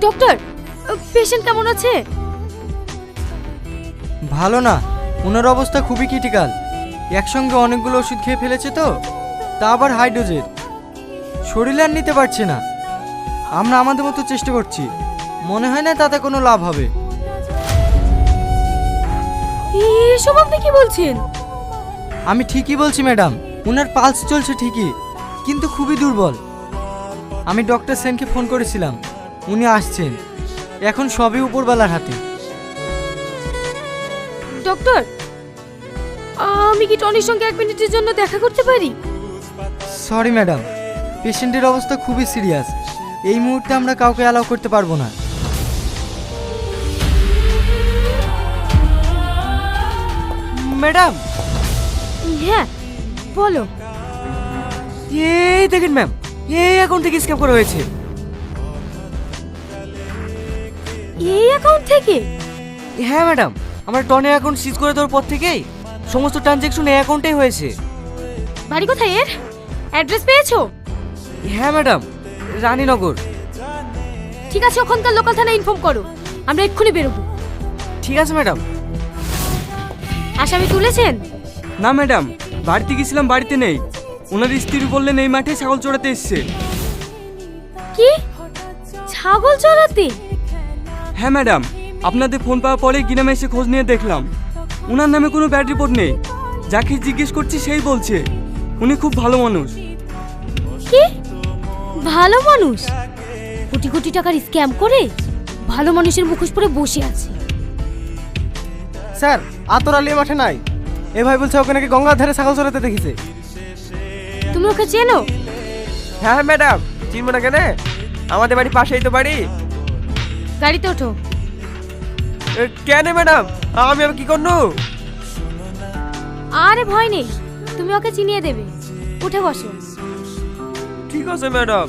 Doctor, patient কেমন আছে? ভালো না, ওনার অবস্থা খুবই ক্রিটিক্যাল। একসঙ্গে অনেকগুলো ওষুধ খেয়ে ফেলেছে তো, তা আবার হাই ডোজের। শরীরে আর নিতে পারছে না। আমরা আমাদের মতো চেষ্টা করছি, মনে হয় না তাতে কোনো লাভ হবে। এসব আপনি কি বলছেন? আমি ঠিকই বলছি ম্যাডাম, ওনার পালস চলছে ঠিকই, কিন্তু খুবই দুর্বল। আমি ডক্টর সেনকে ফোন করেছিলাম, উনি আসছেন। এখন সবই উপরবেলার হাতে। ডক্টর, আমি কি টনির সঙ্গে 1 মিনিটের জন্য দেখা করতে পারি? সরি ম্যাডাম, পেশেন্টের অবস্থা খুবই সিরিয়াস। এই মুহূর্তে আমরা কাউকে অ্যালাউ করতে পারবো না। ম্যাডাম, হ্যাঁ বলো। এই দেখেন ম্যাম, এই অ্যাকাউন্ট থেকে স্ক্যাম করা হয়েছে। এই অ্যাকাউন্ট থেকে? হ্যাঁ ম্যাডাম, আমরা টনের অ্যাকাউন্ট সিজ করে দেওয়ার পর থেকেই সমস্ত ট্রানজ্যাকশন এই অ্যাকাউন্টেই হয়েছে। বাড়ি কোথায় এর? অ্যাড্রেস পেয়েছো? হ্যাঁ ম্যাডাম, রানীনগর। ঠিক আছে, ওখানকার লোকাল থানায় ইনফর্ম করো, আমরা এক্ষুনি বেরোবো। ঠিক আছে ম্যাডাম। আসামি তুলেছেন? না ম্যাডাম, বাড়িতে গেছিলাম, বাড়িতে নেই। ওনার স্ত্রী বললেন এই মাঠে ছাগল চড়াতে এসছে। কি? ছাগল চড়াতে? হ্যাঁ ম্যাডাম, আপনাদের ফোন পাওয়ার পরে গ্রামে এসে খোঁজ নিয়ে দেখলাম ওনার নামে কোনো ব্যাড রিপোর্ট নেই। যাকে জিজ্ঞেস করছি সেই বলছে উনি খুব ভালো মানুষ। কি ভালো মানুষ? কোটি কোটি টাকার স্ক্যাম করে ভালো মানুষের মুখোশ পরে বসে আছে। স্যার, আতর আলী মাঠে নাই। এ ভাই বলছে ওকে নাকি গঙ্গার ধারে ছাগল চড়াতে দেখেছে। তুমি ওকে চেনো? হ্যাঁ ম্যাডাম, চিনবো না কেন? আমাদের বাড়ি পাশেই তো বাড়ি। গাড়িতে ওঠো। কেন ম্যাডাম, আমি আর কি করবো? আরে ভয় নেই, তুমি ওকে চিনিয়ে দেবে। উঠে বসো। ঠিক আছে ম্যাডাম।